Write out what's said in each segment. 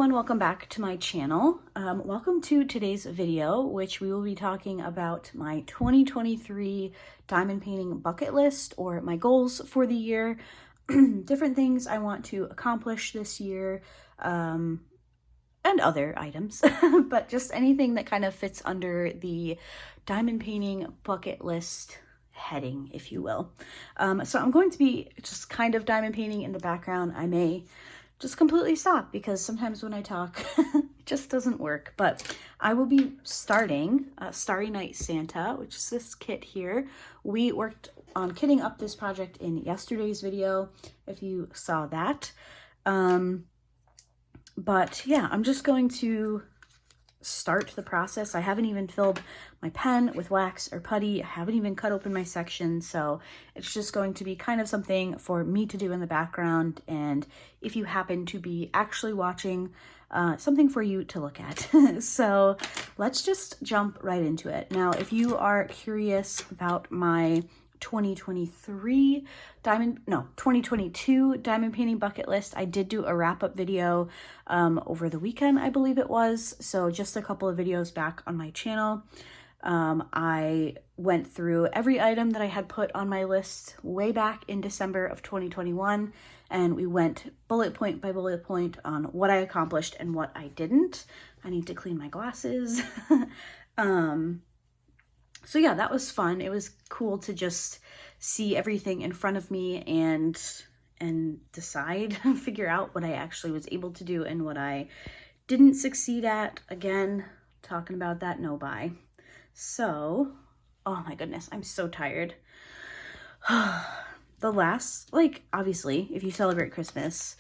everyone, welcome back to my channel. Welcome to today's video, which we will be talking about my 2023 diamond painting bucket list, or my goals for the year, different things I want to accomplish this year, and other items, but just anything that kind of fits under the diamond painting bucket list heading, if you will. So I'm going to be just kind of diamond painting in the background. I may just completely stop because sometimes when I talk, it just doesn't work. But I will be starting Starry Night Santa, which is this kit here. We worked on kitting up this project in yesterday's video, if you saw that. But yeah, I'm just going to start the process. I haven't even filled my pen with wax or putty. I haven't even cut open my section, so it's just going to be kind of something for me to do in the background, and if you happen to be actually watching, something for you to look at. So let's just jump right into it. Now, if you are curious about my 2022 diamond painting bucket list, I did do a wrap-up video over the weekend, I believe it was, so just a couple of videos back on my channel. I went through every item that I had put on my list way back in December of 2021, and we went bullet point by bullet point on what I accomplished and what I didn't. I need to clean my glasses. So yeah, that was fun. It was cool to just see everything in front of me and decide, figure out what I actually was able to do and what I didn't succeed at. Again, talking about that no buy. So, oh my goodness, I'm so tired. The last, obviously, if you celebrate Christmas,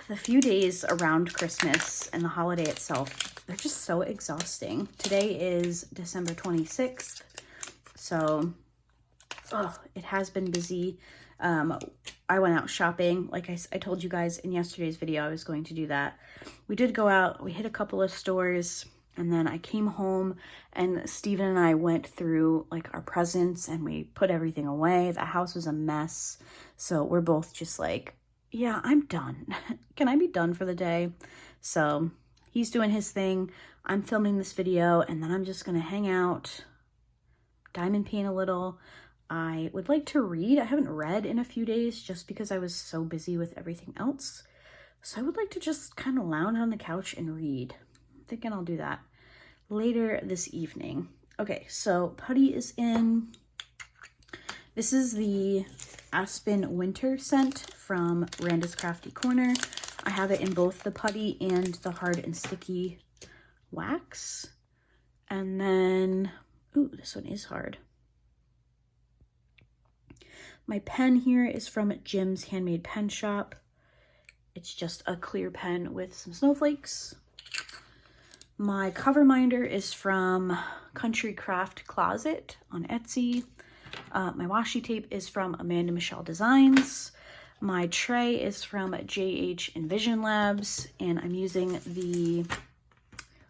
the few days around Christmas and the holiday itself, they're just so exhausting. Today is December 26th, so it has been busy. I went out shopping. Like I told you guys in yesterday's video, I was going to do that. We did go out, we hit a couple of stores, and then I came home and Steven and I went through our presents and we put everything away. The house was a mess, so we're both just like, yeah, I'm done. Can I be done for the day? So he's doing his thing. I'm filming this video, and then I'm just going to hang out, diamond paint a little. I would like to read. I haven't read in a few days just because I was so busy with everything else. So I would like to just kind of lounge on the couch and read. I'm thinking I'll do that later this evening. Okay, so putty is in. This is the Aspen Winter scent from Randa's Crafty Corner. I have it in both the putty and the hard and sticky wax. And then, ooh, this one is hard. My pen here is from Jim's Handmade Pen Shop. It's just a clear pen with some snowflakes. My cover minder is from Country Craft Closet on Etsy. My washi tape is from Amanda Michelle Designs. My tray is from JH Envision Labs, and I'm using the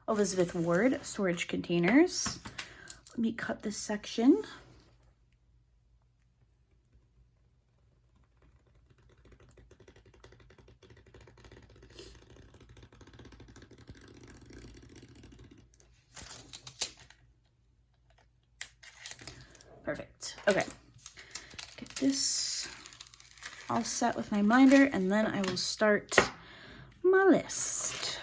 Elizabeth Ward storage containers. Let me cut this section. Perfect. Okay. Get this all set with my minder, and then I will start my list.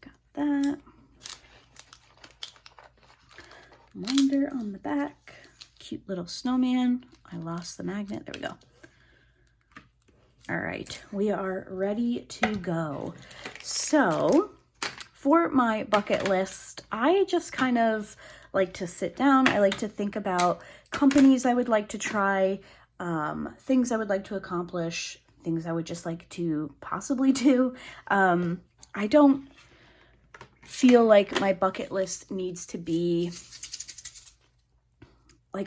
Got that. Minder on the back. Cute little snowman. I lost the magnet. There we go. All right. We are ready to go. So for my bucket list, I just kind of like to sit down. I like to think about companies I would like to try, things I would like to accomplish, things I would just like to possibly do. I don't feel like my bucket list needs to be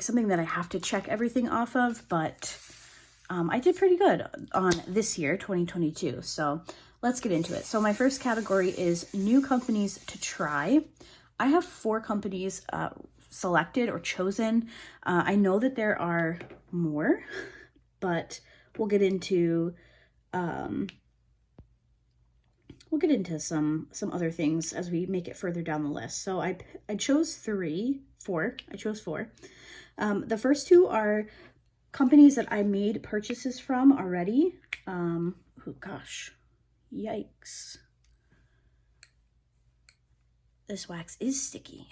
something that I have to check everything off of, but I did pretty good on this year, 2022. So let's get into it. So my first category is new companies to try. I have 4 companies selected or chosen. I know that there are more, but we'll get into we'll get into some other things as we make it further down the list. So I chose four. I chose four. The first two are companies that I made purchases from already. Oh gosh, yikes. This wax is sticky.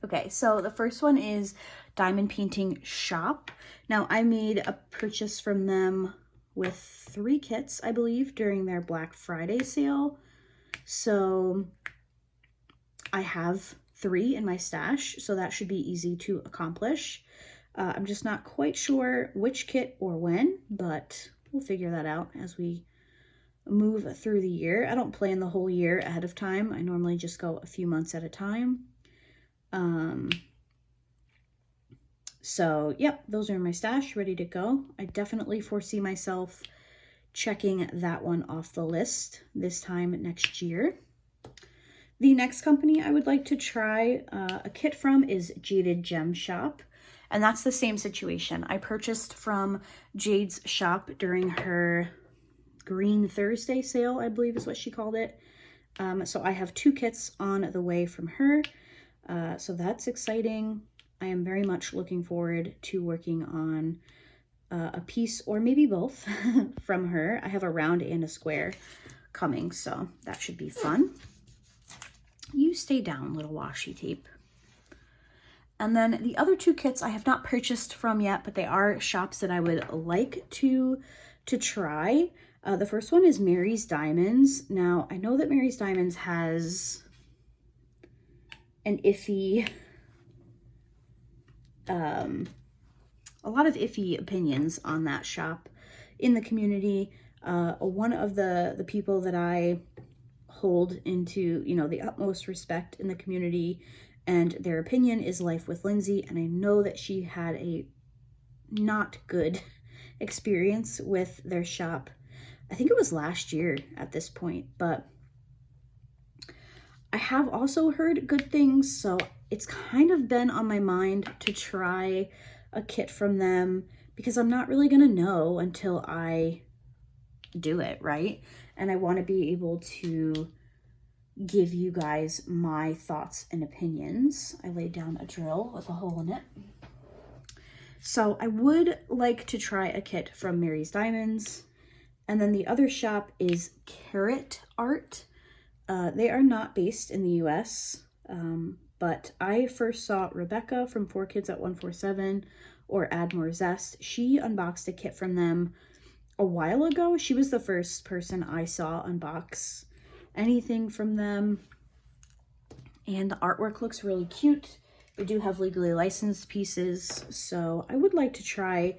Okay, so the first one is Diamond Painting Shop. Now, I made a purchase from them with 3 kits, I believe, during their Black Friday sale. So I have 3 in my stash, so that should be easy to accomplish. I'm just not quite sure which kit or when, but we'll figure that out as we move through the year. I don't plan the whole year ahead of time. I normally just go a few months at a time. So yep, those are in my stash, ready to go. I definitely foresee myself checking that one off the list this time next year. The next company I would like to try a kit from is Jaded Gem Shop. And that's the same situation. I purchased from Jade's shop during her Green Thursday sale, I believe is what she called it. So I have 2 kits on the way from her. So that's exciting. I am very much looking forward to working on a piece or maybe both from her. I have a round and a square coming, so that should be fun. You stay down, little washi tape. And then the other 2 kits I have not purchased from yet, but they are shops that I would like to try. The first one is Mary's Diamonds. Now, I know that Mary's Diamonds has an iffy, a lot of iffy opinions on that shop in the community. One of the people that I hold into, you know, the utmost respect in the community, and their opinion is Life with Lindsay, and I know that she had a not good experience with their shop. I think it was last year at this point, but I have also heard good things, so it's kind of been on my mind to try a kit from them because I'm not really gonna know until I do it, right? And I want to be able to give you guys my thoughts and opinions. I laid down a drill with a hole in it. So I would like to try a kit from Mary's Diamonds. And then the other shop is Carrot Art. They are not based in the US, but I first saw Rebecca from 4 Kids at 147 or Add More Zest. She unboxed a kit from them a while ago. She was the first person I saw unbox anything from them, and the artwork looks really cute. They do have legally licensed pieces, so I would like to try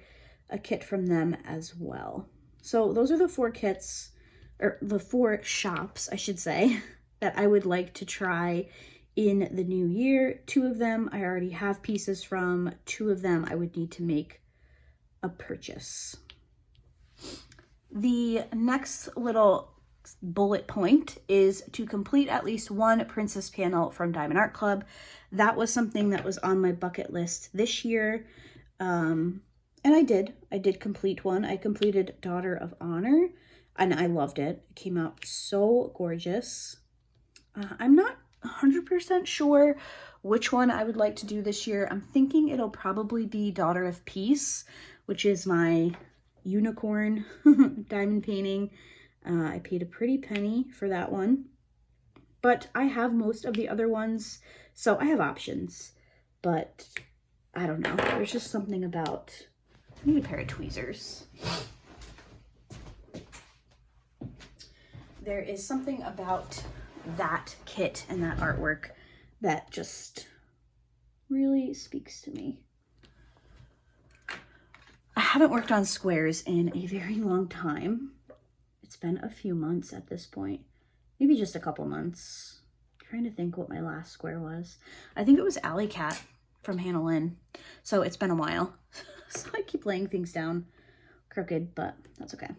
a kit from them as well. So those are the 4 kits, or the 4 shops, I should say, that I would like to try in the new year. 2 of them I already have pieces from. 2 of them I would need to make a purchase. The next little bullet point is to complete at least 1 princess panel from Diamond Art Club. That was something that was on my bucket list this year. And I did complete one. I completed Daughter of Honor, and I loved it. It came out so gorgeous. I'm not 100% sure which one I would like to do this year. I'm thinking it'll probably be Daughter of Peace, which is my unicorn diamond painting. I paid a pretty penny for that one, but I have most of the other ones, so I have options. But I don't know, there's just something about, I need a pair of tweezers. There is something about that kit and that artwork that just really speaks to me. I haven't worked on squares in a very long time. It's been a few months at this point, maybe just a couple months. I'm trying to think what my last square was. I think it was Alley Cat from Hannah Lynn. So it's been a while. So I keep laying things down crooked, but that's okay.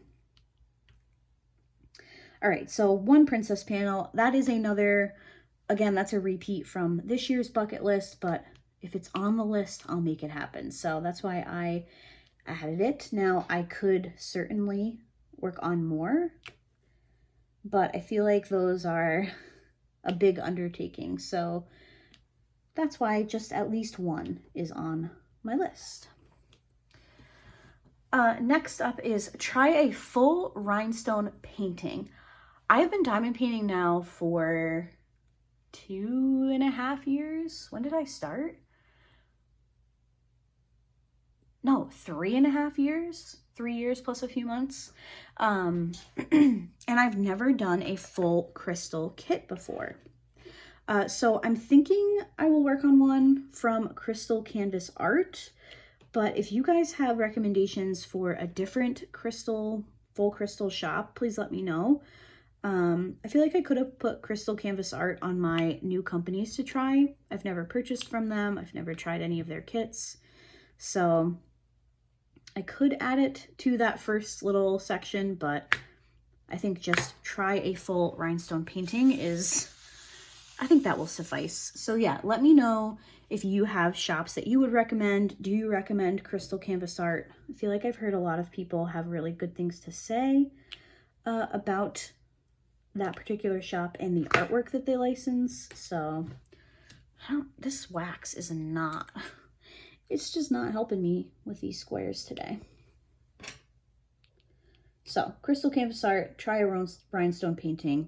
All right, so 1 princess panel. That is another, again, that's a repeat from this year's bucket list, but if it's on the list, I'll make it happen. So that's why I added it. Now, I could certainly work on more, but I feel like those are a big undertaking. So that's why just at least one is on my list. Next up is try a full rhinestone painting. I have been diamond painting now for 2.5 years. When did I start? No, 3.5 years. 3 years plus a few months. And I've never done a full crystal kit before. So I'm thinking I will work on one from Crystal Canvas Art. But if you guys have recommendations for a different full crystal shop, please let me know. I feel like I could have put Crystal Canvas Art on my new companies to try. I've never purchased from them. I've never tried any of their kits. So I could add it to that first little section, but I think just try a full rhinestone painting I think that will suffice. So yeah, let me know if you have shops that you would recommend. Do you recommend Crystal Canvas Art? I feel like I've heard a lot of people have really good things to say about that particular shop and the artwork that they license. So this wax is it's just not helping me with these squares today. So Crystal Canvas Art, try a rhinestone painting.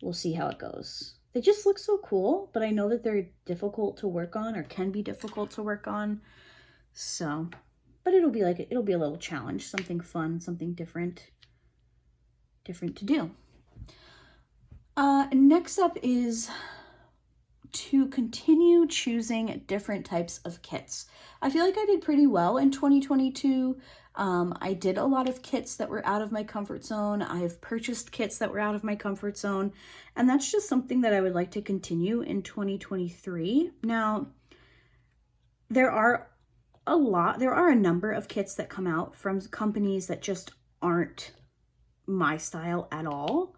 We'll see how it goes. They just look so cool, but I know that they're difficult to work on, or can be difficult to work on. So, but it'll be a little challenge, something fun, something different to do. Next up is to continue choosing different types of kits. I feel like I did pretty well in 2022. I did a lot of kits that were out of my comfort zone. I've purchased kits that were out of my comfort zone, and that's just something that I would like to continue in 2023. Now, there are a number of kits that come out from companies that just aren't my style at all,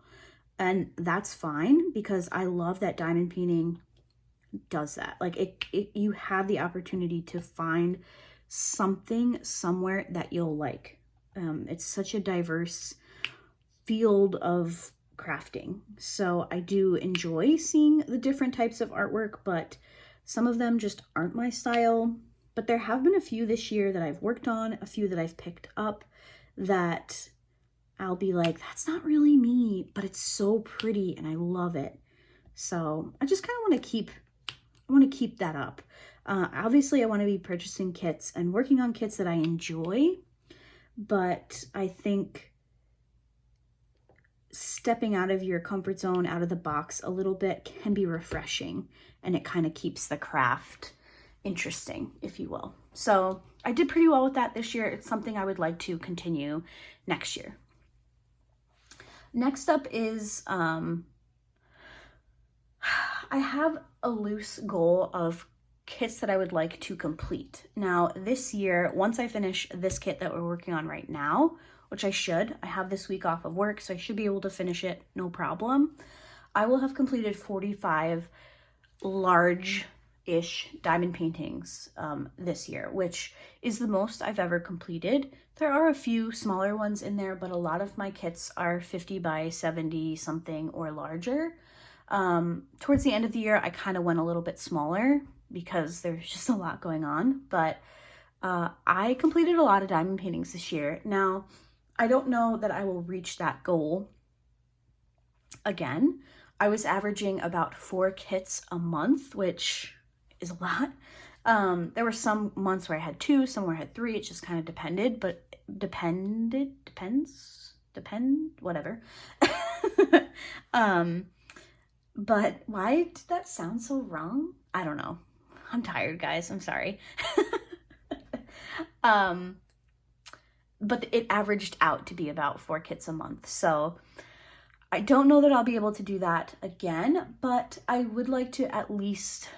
and that's fine because I love that diamond painting does that. Like you have the opportunity to find something somewhere that you'll like. It's such a diverse field of crafting. So I do enjoy seeing the different types of artwork, but some of them just aren't my style. But there have been a few this year that I've worked on, a few that I've picked up that I'll be like, that's not really me, but it's so pretty and I love it. So I just kind of want to keep that up. Obviously, I want to be purchasing kits and working on kits that I enjoy, but I think stepping out of your comfort zone, out of the box a little bit can be refreshing, and it kind of keeps the craft interesting, if you will. So I did pretty well with that this year. It's something I would like to continue next year. Next up is I have a loose goal of kits that I would like to complete. Now, this year, once I finish this kit that we're working on right now, which I have this week off of work, so I should be able to finish it, no problem. I will have completed 45 large-ish diamond paintings this year, which is the most I've ever completed. There are a few smaller ones in there, but a lot of my kits are 50 by 70 something or larger. Towards the end of the year, I kind of went a little bit smaller because there's just a lot going on, but I completed a lot of diamond paintings this year. Now, I don't know that I will reach that goal again. I was averaging about 4 kits a month, which is a lot. There were some months where I had 2, some where I had 3. It just kind of depended, whatever. But why did that sound so wrong? I don't know. I'm tired, guys. I'm sorry. But it averaged out to be about 4 kits a month. So I don't know that I'll be able to do that again, but I would like to at least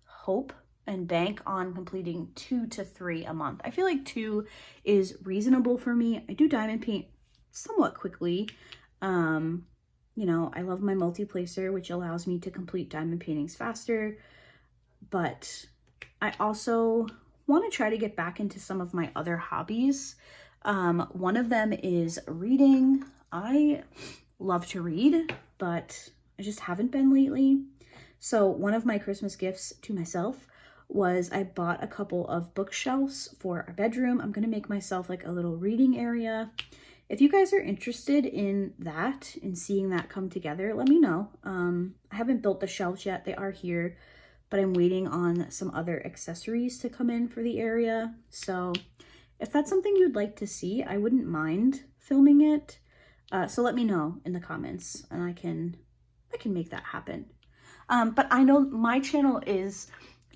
hope and bank on completing 2 to 3 a month. I feel like 2 is reasonable for me. I do diamond paint somewhat quickly. You know, I love my multi-placer, which allows me to complete diamond paintings faster, but I also want to try to get back into some of my other hobbies. One of them is reading. I love to read, but I just haven't been lately. So one of my Christmas gifts to myself was I bought a couple of bookshelves for our bedroom. I'm going to make myself like a little reading area. If you guys are interested in that, in seeing that come together, let me know. I haven't built the shelves yet. They are here, but I'm waiting on some other accessories to come in for the area. So if that's something you'd like to see, I wouldn't mind filming it. So let me know in the comments and I can make that happen. But I know my channel is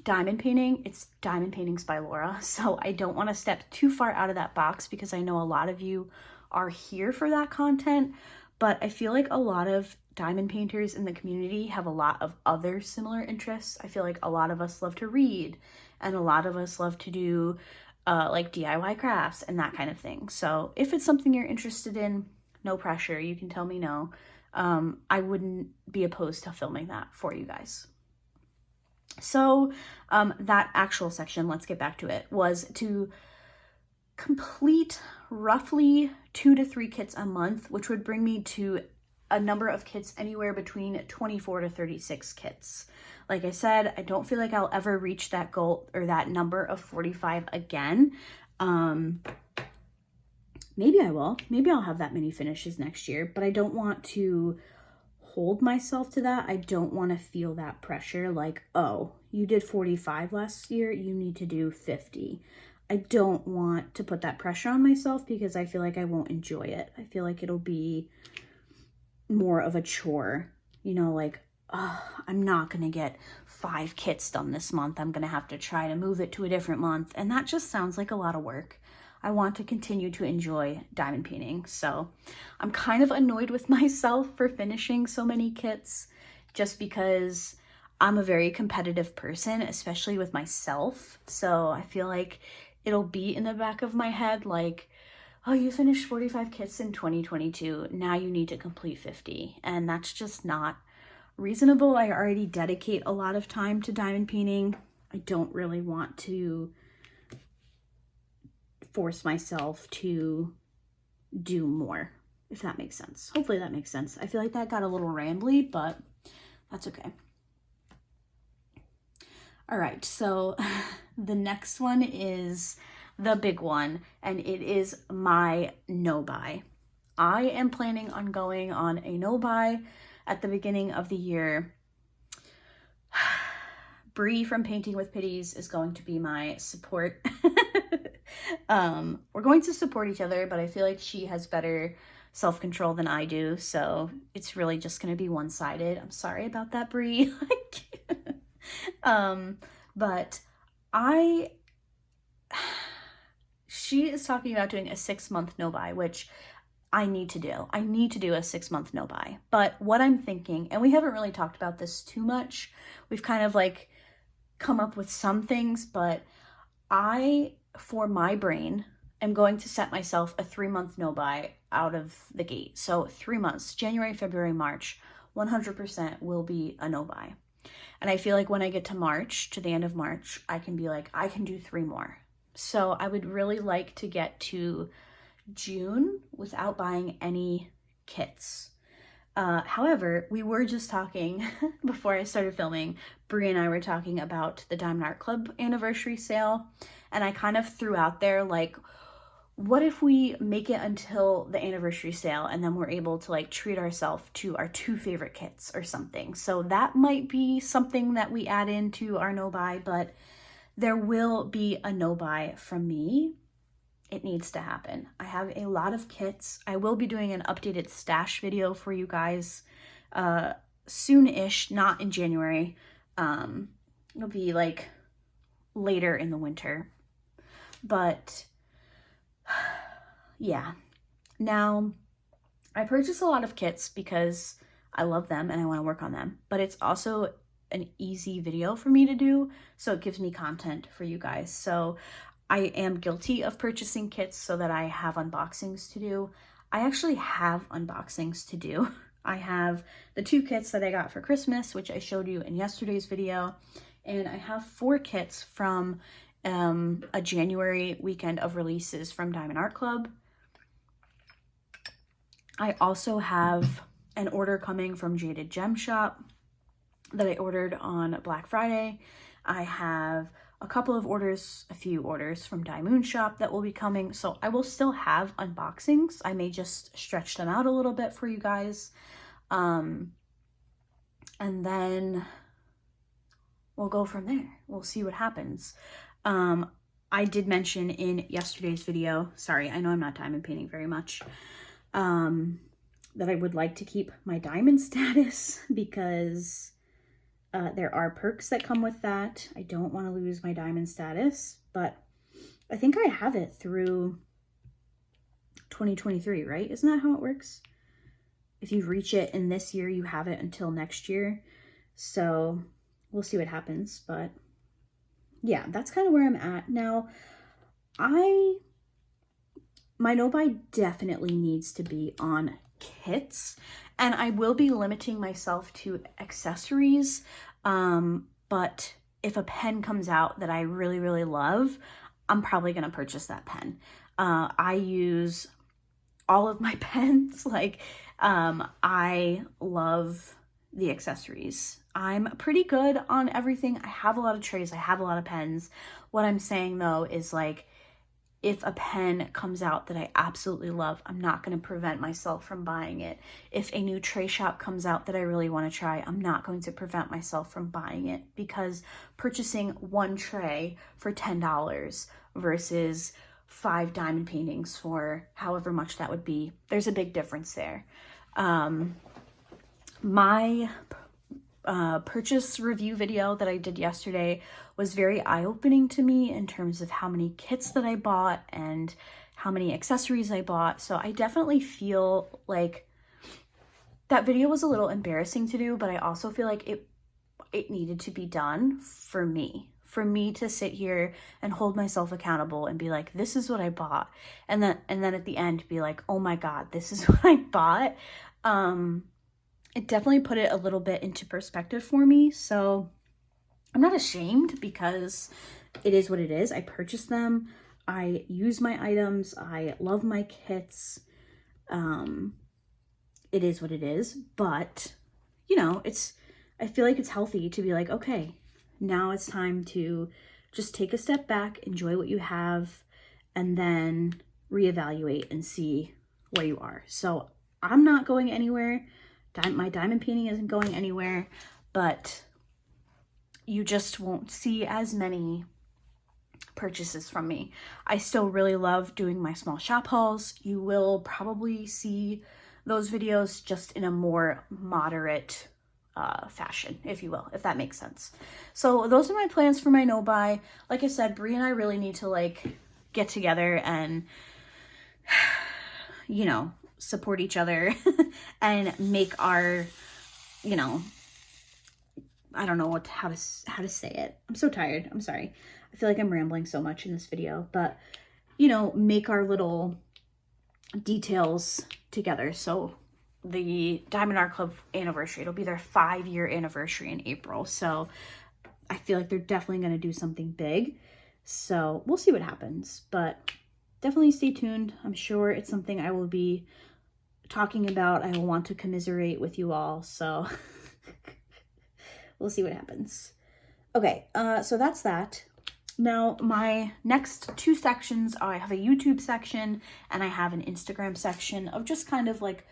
diamond painting. It's Diamond Paintings by Laura. So I don't want to step too far out of that box because I know a lot of you are here for that content, but I feel like a lot of diamond painters in the community have a lot of other similar interests. I feel like a lot of us love to read and a lot of us love to do like DIY crafts and that kind of thing. So if it's something you're interested in, no pressure. You can tell me no. I wouldn't be opposed to filming that for you guys. So that actual section, let's get back to it, was to complete roughly 2 to 3 kits a month, which would bring me to a number of kits anywhere between 24 to 36 kits. Like I said, I don't feel like I'll ever reach that goal or that number of 45 again. Maybe I will. Maybe I'll have that many finishes next year, but I don't want to hold myself to that. I don't want to feel that pressure like, oh, you did 45 last year, you need to do 50. I don't want to put that pressure on myself because I feel like I won't enjoy it. I feel like it'll be more of a chore, you know, like, oh, I'm not going to get 5 kits done this month. I'm going to have to try to move it to a different month. And that just sounds like a lot of work. I want to continue to enjoy diamond painting. So I'm kind of annoyed with myself for finishing so many kits just because I'm a very competitive person, especially with myself. So I feel like it'll be in the back of my head like, oh, you finished 45 kits in 2022. Now you need to complete 50. And that's just not reasonable. I already dedicate a lot of time to diamond painting. I don't really want to force myself to do more, if that makes sense. Hopefully that makes sense. I feel like that got a little rambly, but that's okay. All right, so the next one is the big one, and it is my no-buy. I am planning on going on a no-buy at the beginning of the year. Bree from Painting with Pitties is going to be my support. We're going to support each other, but I feel like she has better self-control than I do, so it's really just going to be one-sided. I'm sorry about that, Bree. But she is talking about doing a 6-month no-buy, which I need to do. I need to do a 6-month no-buy. But what I'm thinking, and we haven't really talked about this too much, we've kind of like come up with some things, but I, for my brain, am going to set myself a 3-month no-buy out of the gate. So 3 months, January, February, March, 100% will be a no-buy. And I feel like when I get to March, to the end of March, I can be like, I can do 3 more. So I would really like to get to June without buying any kits. However, we were just talking before I started filming, Brie and I were talking about the Diamond Art Club anniversary sale. And I kind of threw out there like, what if we make it until the anniversary sale and then we're able to like treat ourselves to our 2 favorite kits or something. So that might be something that we add into our no-buy, but there will be a no-buy from me. It needs to happen. I have a lot of kits. I will be doing an updated stash video for you guys soon-ish, not in January. It'll be like later in the winter. But yeah. Now, I purchased a lot of kits because I love them and I want to work on them, but it's also an easy video for me to do, so it gives me content for you guys. So I am guilty of purchasing kits so that I have unboxings to do. I actually have unboxings to do. I have the 2 kits that I got for Christmas, which I showed you in yesterday's video, and I have 4 kits from a January weekend of releases from Diamond Art Club. I also have an order coming from Jaded Gem Shop that I ordered on Black Friday. I have a few orders from Diamond Shop that will be coming. So I will still have unboxings. I may just stretch them out a little bit for you guys. And then we'll go from there. We'll see what happens. I did mention in yesterday's video, sorry, I know I'm not diamond painting very much, that I would like to keep my diamond status because there are perks that come with that. I don't want to lose my diamond status, but I think I have it through 2023, right? Isn't that how it works? If you reach it in this year, you have it until next year. So we'll see what happens, but yeah, that's kind of where I'm at. Now, my no-buy definitely needs to be on kits, and I will be limiting myself to accessories, but if a pen comes out that I really, really love, I'm probably going to purchase that pen. I use all of my pens, like, I love the accessories. I'm pretty good on everything. I have a lot of trays. I have a lot of pens. What I'm saying though is, like, if a pen comes out that I absolutely love, I'm not going to prevent myself from buying it. If a new tray shop comes out that I really want to try, I'm not going to prevent myself from buying it, because purchasing one tray for $10 versus 5 diamond paintings for however much that would be, there's a big difference there. My purchase review video that I did yesterday was very eye-opening to me in terms of how many kits that I bought and how many accessories I bought. So I definitely feel like that video was a little embarrassing to do, but I also feel like it needed to be done for me to sit here and hold myself accountable and be like, this is what I bought. And then at the end be like, oh my God, this is what I bought. It definitely put it a little bit into perspective for me. So I'm not ashamed, because it is what it is. I purchased them. I use my items. I love my kits. It is what it is. But, you know, I feel like it's healthy to be like, okay, now it's time to just take a step back, enjoy what you have, and then reevaluate and see where you are. So I'm not going anywhere. My diamond painting isn't going anywhere, but you just won't see as many purchases from me. I still really love doing my small shop hauls. You will probably see those videos just in a more moderate fashion, if you will, if that makes sense. So those are my plans for my no-buy. Like I said, Brie and I really need to, like, get together and, you know, support each other and make our, you know, I don't know how to say it. I'm so tired. I'm sorry. I feel like I'm rambling so much in this video, but, you know, make our little details together. So the Diamond Art Club anniversary, it'll be their 5-year anniversary in April. So I feel like they're definitely going to do something big. So we'll see what happens, but definitely stay tuned. I'm sure it's something I will be talking about. I will want to commiserate with you all. So we'll see what happens. Okay, so that's that. Now, my next 2 sections are, I have a YouTube section and I have an Instagram section of just kind of like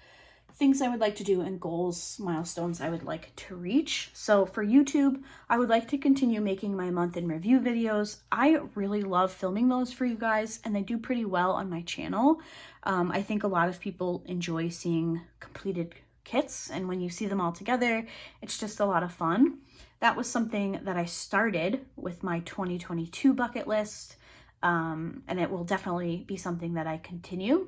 things I would like to do and goals, milestones I would like to reach. So for YouTube, I would like to continue making my month in review videos. I really love filming those for you guys, and they do pretty well on my channel. I think a lot of people enjoy seeing completed kits, and when you see them all together, it's just a lot of fun. That was something that I started with my 2022 bucket list, and it will definitely be something that I continue.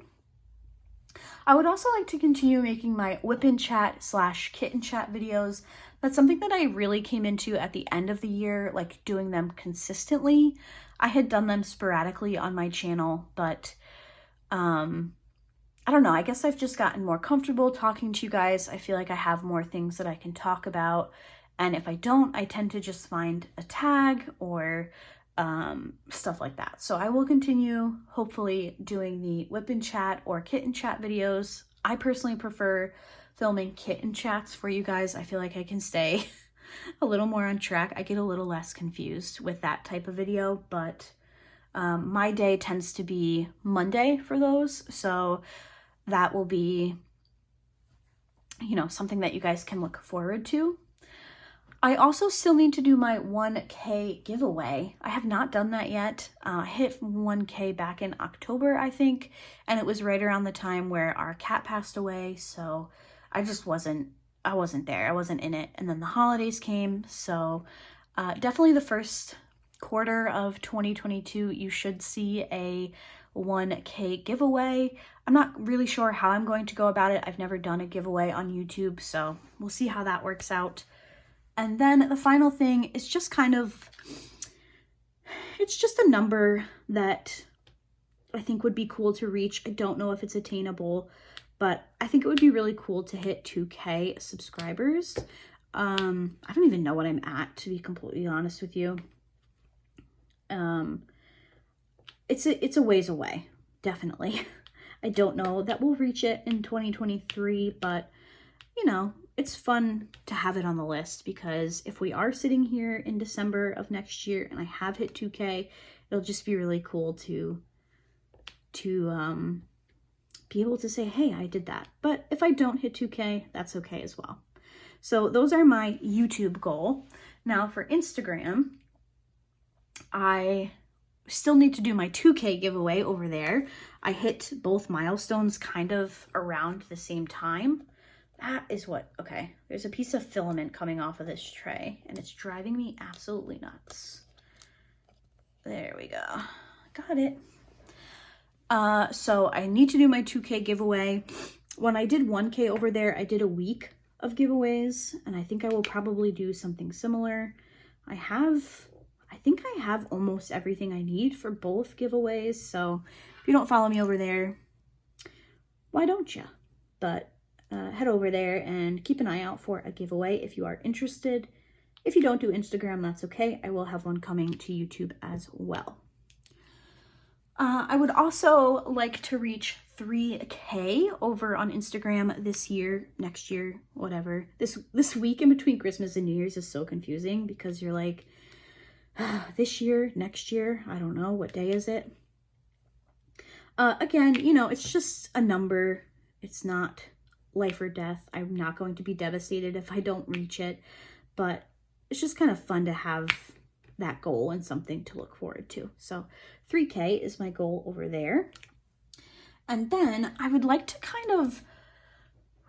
I would also like to continue making my whip and chat / kitten chat videos. That's something that I really came into at the end of the year, like doing them consistently. I had done them sporadically on my channel, but I don't know. I guess I've just gotten more comfortable talking to you guys. I feel like I have more things that I can talk about. And if I don't, I tend to just find a tag or stuff like that. So I will continue, hopefully, doing the whip and chat or kitten chat videos. I personally prefer filming kitten chats for you guys. I feel like I can stay a little more on track. I get a little less confused with that type of video, but my day tends to be Monday for those. So that will be, you know, something that you guys can look forward to. I also still need to do my 1K giveaway. I have not done that yet. I hit 1K back in October, I think, and it was right around the time where our cat passed away, so I wasn't there. I wasn't in it. And then the holidays came, so definitely the first quarter of 2022, you should see a 1K giveaway. I'm not really sure how I'm going to go about it. I've never done a giveaway on YouTube, so we'll see how that works out. And then the final thing is just kind of, it's just a number that I think would be cool to reach. I don't know if it's attainable, but I think it would be really cool to hit 2K subscribers. I don't even know what I'm at, to be completely honest with you. It's a ways away, definitely. I don't know that we'll reach it in 2023, but you know, it's fun to have it on the list, because if we are sitting here in December of next year and I have hit 2K, it'll just be really cool to be able to say, hey, I did that. But if I don't hit 2K, that's okay as well. So those are my YouTube goal. Now for Instagram, I still need to do my 2K giveaway over there. I hit both milestones kind of around the same time. That is what, okay, there's a piece of filament coming off of this tray and it's driving me absolutely nuts. There we go. Got it. So I need to do my 2K giveaway. When I did 1K over there, I did a week of giveaways, and I think I will probably do something similar. I think I have almost everything I need for both giveaways. So if you don't follow me over there, why don't you? But head over there and keep an eye out for a giveaway if you are interested. If you don't do Instagram, that's okay. I will have one coming to YouTube as well. I would also like to reach 3K over on Instagram this year, next year, whatever. This week in between Christmas and New Year's is so confusing, because you're like, this year, next year, I don't know, what day is it? Again, you know, it's just a number. It's not life or death. I'm not going to be devastated if I don't reach it, but it's just kind of fun to have that goal and something to look forward to. So 3K is my goal over there. And then I would like to kind of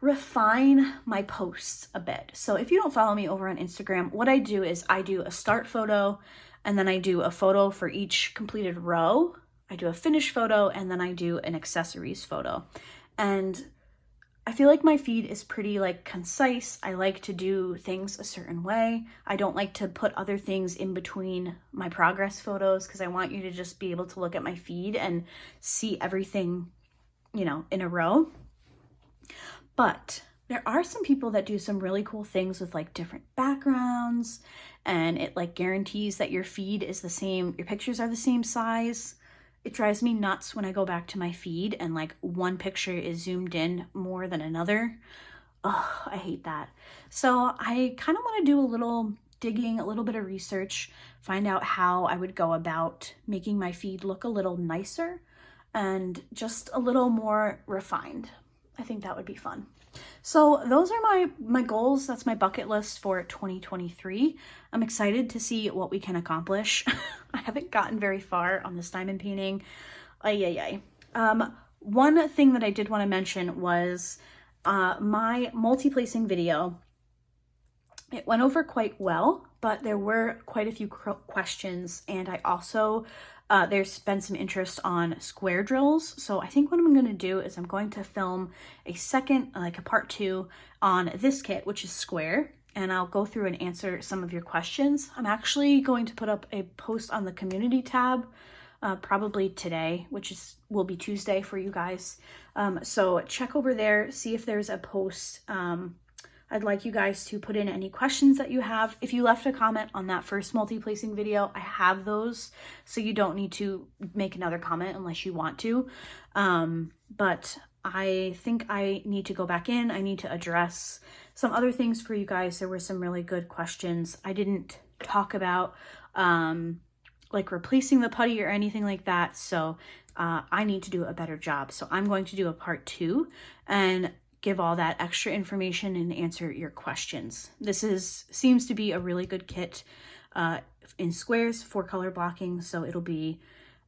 refine my posts a bit. So if you don't follow me over on Instagram, what I do is I do a start photo, and then I do a photo for each completed row. I do a finished photo, and then I do an accessories photo. And I feel like my feed is pretty like concise. I like to do things a certain way. I don't like to put other things in between my progress photos, because I want you to just be able to look at my feed and see everything, you know, in a row. But there are some people that do some really cool things with like different backgrounds, and it like guarantees that your feed is the same, your pictures are the same size. It drives me nuts when I go back to my feed and like one picture is zoomed in more than another. Oh, I hate that. So I kind of want to do a little digging, a little bit of research, find out how I would go about making my feed look a little nicer and just a little more refined. I think that would be fun. So those are my goals. That's my bucket list for 2023. I'm excited to see what we can accomplish. I haven't gotten very far on this diamond painting. One thing that I did want to mention was my multi-placing video. It went over quite well, but there were quite a few questions, and I also there's been some interest on square drills. So I think what I'm going to do is I'm going to film a second, like a part 2 on this kit, which is square, and I'll go through and answer some of your questions. I'm actually going to put up a post on the community tab probably today, which will be Tuesday for you guys. So check over there, see if there's a post. I'd like you guys to put in any questions that you have. If you left a comment on that first multi-placing video, I have those, so you don't need to make another comment unless you want to. But I think I need to go back in. I need to address some other things for you guys. There were some really good questions. I didn't talk about like replacing the putty or anything like that. So I need to do a better job. So I'm going to do a part 2 and give all that extra information and answer your questions. This seems to be a really good kit in squares for color blocking. So it'll be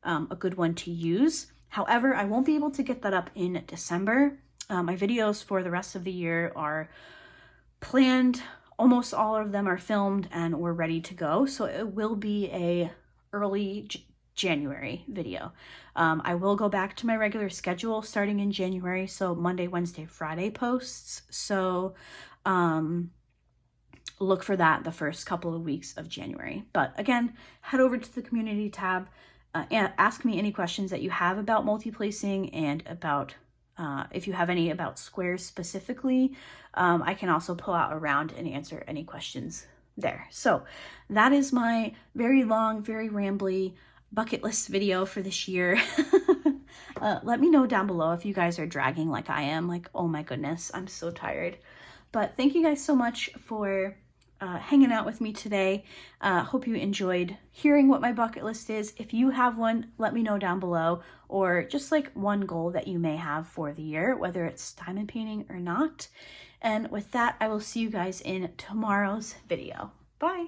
a good one to use. However, I won't be able to get that up in December. My videos for the rest of the year are planned. Almost all of them are filmed and we're ready to go. So it will be a early January video. I will go back to my regular schedule starting in January. So Monday, Wednesday, Friday posts. So look for that the first couple of weeks of January. But again, head over to the community tab. And ask me any questions that you have about multi-placing and about if you have any about squares specifically. I can also pull out a round and answer any questions there. So that is my very long, very rambly bucket list video for this year. Let me know down below if you guys are dragging like I am. Like, oh my goodness, I'm so tired. But thank you guys so much for hanging out with me today. Hope you enjoyed hearing what my bucket list is. If you have one, let me know down below, or just like one goal that you may have for the year, whether it's diamond painting or not. And with that, I will see you guys in tomorrow's video. Bye.